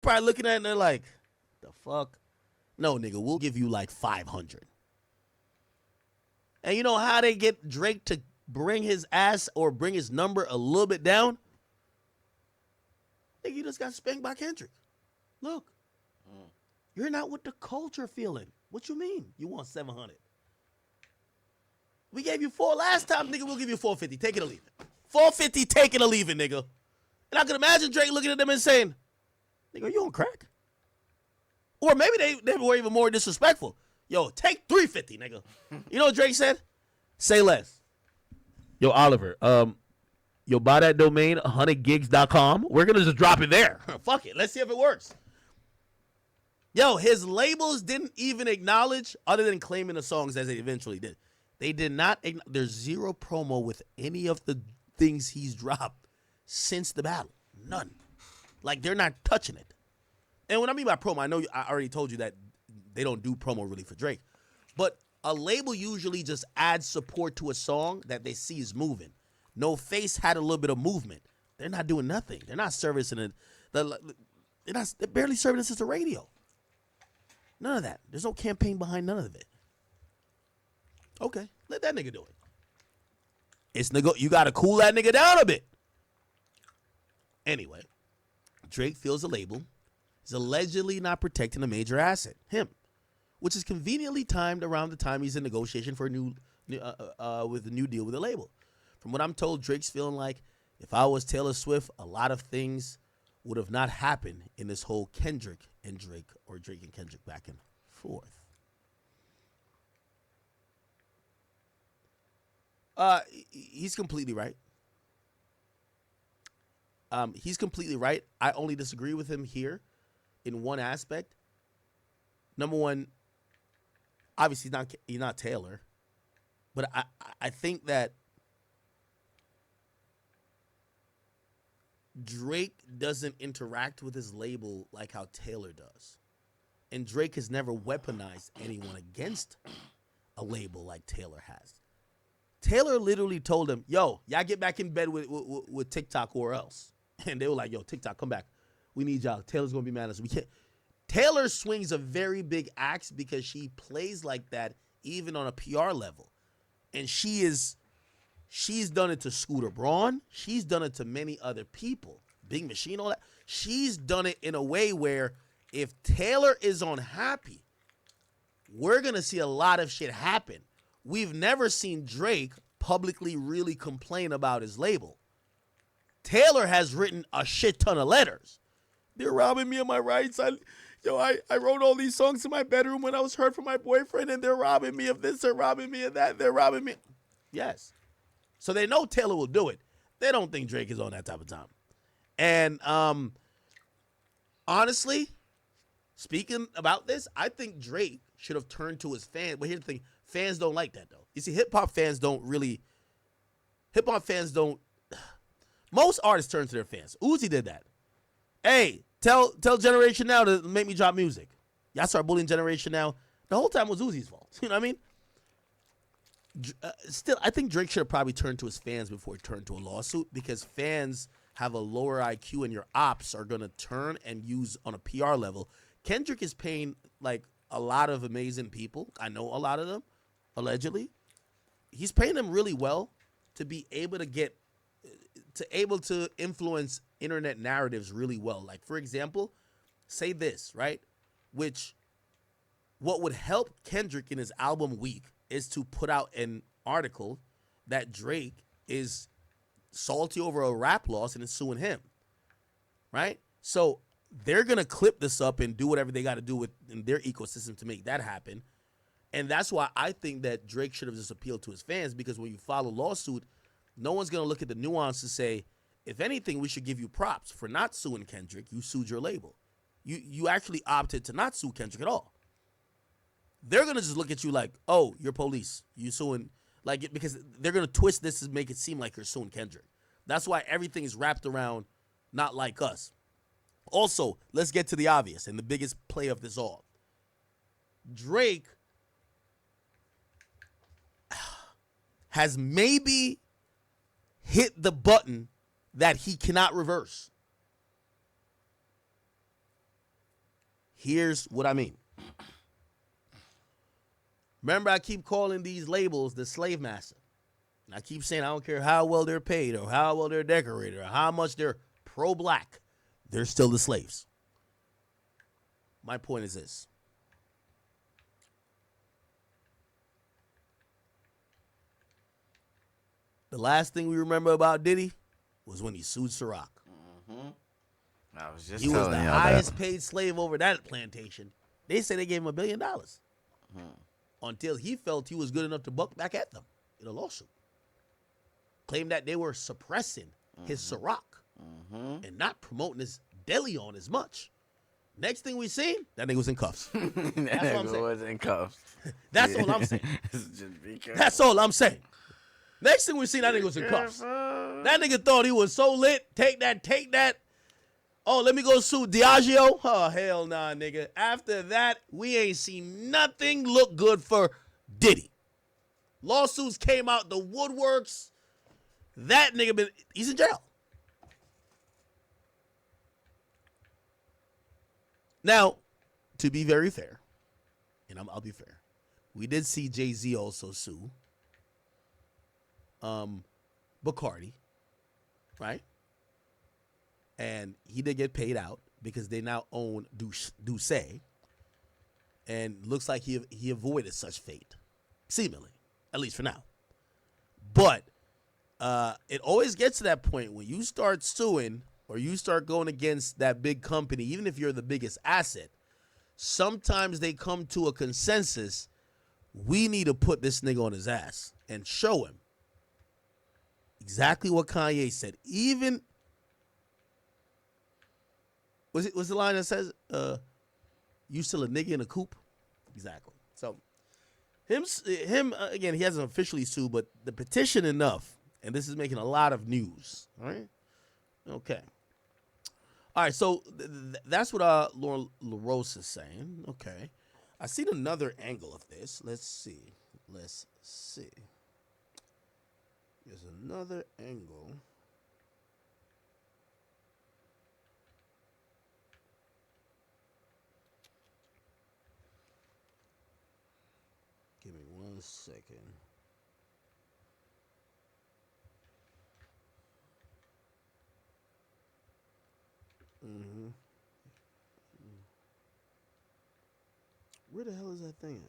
probably looking at it and they're like, the fuck? No, nigga, we'll give you like 500. And you know how they get Drake to bring his ass or bring his number a little bit down? Nigga, you just got spanked by Kendrick. Look, you're not with the culture feeling. What you mean? You want 700? We gave you 4 last time, nigga. We'll give you 450. Take it or leave it. 450, take it or leave it, nigga. And I can imagine Drake looking at them and saying, nigga, you on crack? Or maybe they were even more disrespectful. Yo, take 350, nigga. You know what Drake said? Say less. Yo, Oliver, yo, buy that domain, 100gigs.com. We're going to just drop it there. Fuck it. Let's see if it works. Yo, his labels didn't even acknowledge, other than claiming the songs as they eventually did. They did not. There's zero promo with any of the things he's dropped since the battle. None. Like, they're not touching it. And what I mean by promo, I know I already told you that they don't do promo really for Drake. But a label usually just adds support to a song that they see is moving. No Face had a little bit of movement. They're not doing nothing. They're not servicing it. They're barely serving this as the radio. None of that. There's no campaign behind none of it. Okay, let that nigga do it. You got to cool that nigga down a bit. Anyway, Drake feels the label is allegedly not protecting a major asset, him, which is conveniently timed around the time he's in negotiation for with a new deal with the label. From what I'm told, Drake's feeling like if I was Taylor Swift, a lot of things would have not happened in this whole Kendrick and Drake or Drake and Kendrick back and forth. He's completely right. He's completely right. I only disagree with him here in one aspect. Number one, obviously he's not Taylor, but I think that Drake doesn't interact with his label like how Taylor does. And Drake has never weaponized anyone against a label like Taylor has. Taylor literally told him, yo, y'all get back in bed with TikTok or else. And they were like, yo, TikTok, come back. We need y'all. Taylor's going to be mad at us. We can't. Taylor swings a very big axe because she plays like that even on a PR level. And she's done it to Scooter Braun. She's done it to many other people. Big Machine, all that. She's done it in a way where if Taylor is unhappy, we're going to see a lot of shit happen. We've never seen Drake publicly really complain about his label. Taylor has written a shit ton of letters. They're robbing me of my rights. I wrote all these songs in my bedroom when I was hurt from my boyfriend, and they're robbing me of this, they're robbing me of that, they're robbing me. Yes. So they know Taylor will do it. They don't think Drake is on that type of time. And honestly, speaking about this, I think Drake should have turned to his fans. But here's the thing. Fans don't like that, though. You see, hip-hop fans don't. Most artists turn to their fans. Uzi did that. Hey, tell Generation Now to make me drop music. Y'all start bullying Generation Now. The whole time was Uzi's fault. You know what I mean? Still, I think Drake should have probably turned to his fans before he turned to a lawsuit, because fans have a lower IQ and your ops are going to turn and use on a PR level. Kendrick is paying like a lot of amazing people. I know a lot of them, allegedly. He's paying them really well to be able to influence internet narratives really well. Like, for example, say this, right? What would help Kendrick in his album week is to put out an article that Drake is salty over a rap loss and is suing him, right? So they're going to clip this up and do whatever they got to do in their ecosystem to make that happen. And that's why I think that Drake should have just appealed to his fans, because when you file a lawsuit, no one's going to look at the nuance and say, if anything, we should give you props for not suing Kendrick. You sued your label. You actually opted to not sue Kendrick at all. They're going to just look at you like, oh, you're police. You suing, like, because they're going to twist this and make it seem like you're suing Kendrick. That's why everything is wrapped around not like us. Also, let's get to the obvious and the biggest play of this all. Drake has maybe hit the button that he cannot reverse. Here's what I mean. Remember, I keep calling these labels the slave master. And I keep saying I don't care how well they're paid or how well they're decorated or how much they're pro-black. They're still the slaves. My point is this. The last thing we remember about Diddy was when he sued Ciroc. Mm-hmm. I was just he was the telling highest paid slave over that plantation. They say they gave him $1 billion until he felt he was good enough to buck back at them in a lawsuit. Claimed that they were suppressing his Ciroc and not promoting his deli on as much. Next thing we seen, that nigga was in cuffs. that That's what I'm nigga saying. was in cuffs. That's all I'm saying. Just be careful. That's all I'm saying. Next thing we seen, that nigga was in cuffs. That nigga thought he was so lit. Take that. Oh, let me go sue Diageo. Oh, hell nah, nigga. After that, we ain't seen nothing look good for Diddy. Lawsuits came out the woodworks. That nigga he's in jail. Now, to be very fair, and I'll be fair, we did see Jay-Z also sue Bacardi, right? And he did get paid out because they now own Douce, and looks like he avoided such fate, seemingly, at least for now. But it always gets to that point when you start suing or you start going against that big company, even if you're the biggest asset, sometimes they come to a consensus. We need to put this nigga on his ass and show him exactly what Kanye said. Even was the line that says, "You still a nigga in a coop?" Exactly. So him again. He hasn't officially sued, but the petition enough, and this is making a lot of news. All right. Okay. All right. So that's what Laura LaRose is saying. Okay. I seen another angle of this. Let's see. There's another angle. Give me 1 second. Where the hell is that thing?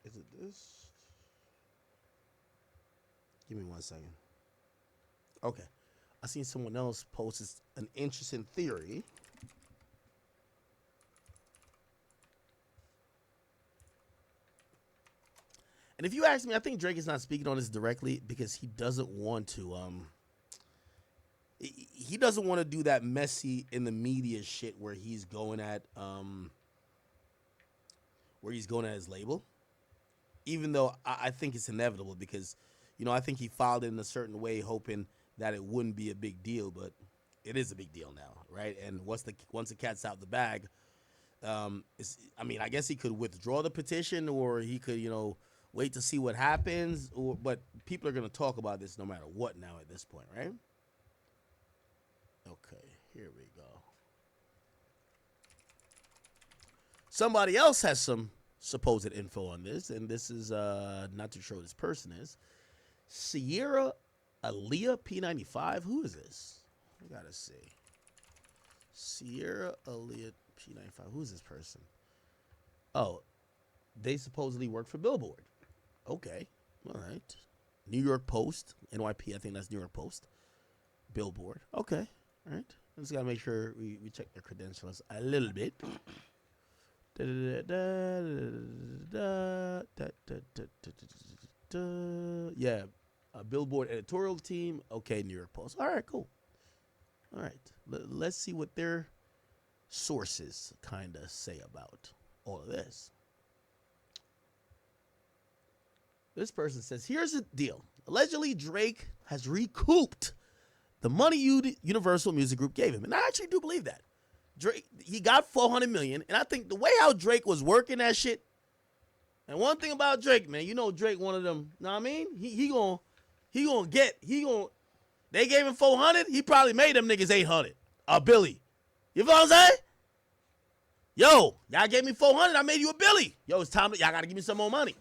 Is it this? Give me 1 second. Okay. I seen someone else post an interesting theory. And if you ask me, I think Drake is not speaking on this directly because he doesn't want to he doesn't want to do that messy in the media shit where he's going at his label. Even though I think it's inevitable because, I think he filed it in a certain way hoping that it wouldn't be a big deal, but it is a big deal now, right? And once the cat's out the bag, I guess he could withdraw the petition or he could, wait to see what happens. But people are going to talk about this no matter what now at this point, right? Okay, here we go. Somebody else has some supposed info on this, and this is not too sure who this person is. Sierra Aaliyah P95. Who is this? I gotta see. Sierra Aaliyah P95. Who is this person? Oh, they supposedly work for Billboard. Okay, all right. New York Post, NYP. I think that's New York Post. Billboard. Okay, all right. I just gotta make sure we check their credentials a little bit. Yeah, a Billboard editorial team. Okay, New York Post. All right, cool. All right, let's see what their sources kind of say about all of this. This person says, here's the deal. Allegedly, Drake has recouped the money Universal Music Group gave him. And I actually do believe that. Drake, he got $400 million. And I think the way how Drake was working that shit, and one thing about Drake, man, Drake one of them, know what I mean? They gave him 400. He probably made them niggas 800. Billy. You feel what I'm saying? Yo, y'all gave me 400. I made you a Billy. Yo, it's time. Y'all got to give me some more money.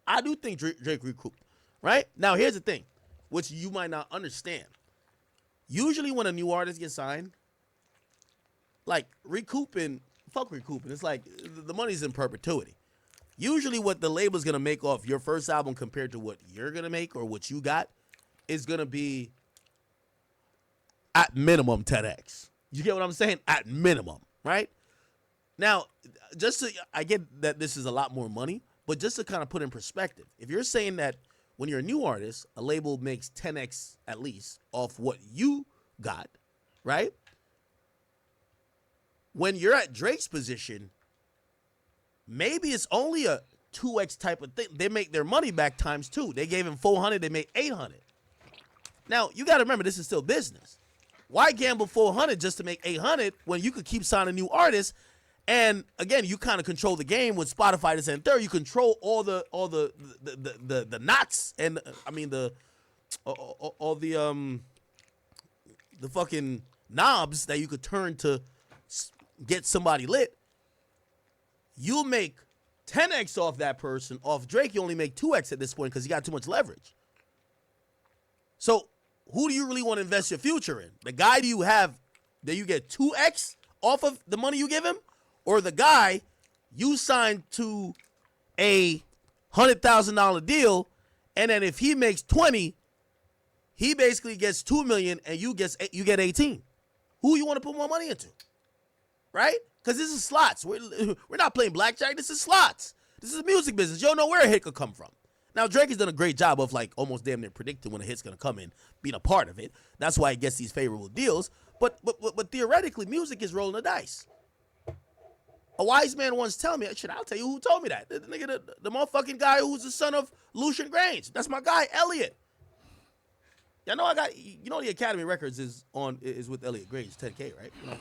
I do think Drake recouped. Right? Now, here's the thing, which you might not understand. Usually when a new artist gets signed, like recouping, fuck recouping. It's like the money's in perpetuity. Usually what the label's going to make off your first album compared to what you're going to make or what you got is going to be at minimum 10x. You get what I'm saying? At minimum, right? Now, I get that this is a lot more money, but just to kind of put in perspective, if you're saying that when you're a new artist, a label makes 10x at least off what you got, right? When you're at Drake's position, maybe it's only a 2x type of thing. They make their money back times 2. They gave him 400, they made 800. Now, you got to remember, this is still business. Why gamble 400 just to make 800 when you could keep signing new artists? And again, you kind of control the game with Spotify this and third. You control all the knots and I mean all the fucking knobs that you could turn to get somebody lit. You'll make 10x off that person. Off Drake, you only make 2x at this point because you got too much leverage. So who do you really want to invest your future in? The guy do you have that you get 2x off of the money you give him? Or the guy you signed to a $100,000 deal, and then if he makes 20, he basically gets 2 million and you get 18. Who you want to put more money into? Right? Because this is slots. We're not playing blackjack. This is slots. This is music business. You don't know where a hit could come from. Now, Drake has done a great job of like almost damn near predicting when a hit's going to come in, being a part of it. That's why he gets these favorable deals. But theoretically, music is rolling the dice. A wise man once told me, shit, I'll tell you who told me that. The nigga, the motherfucking guy who's the son of Lucian Grange. That's my guy, Elliot. Y'all know the Academy Records is with Elliot Grange, 10K, right?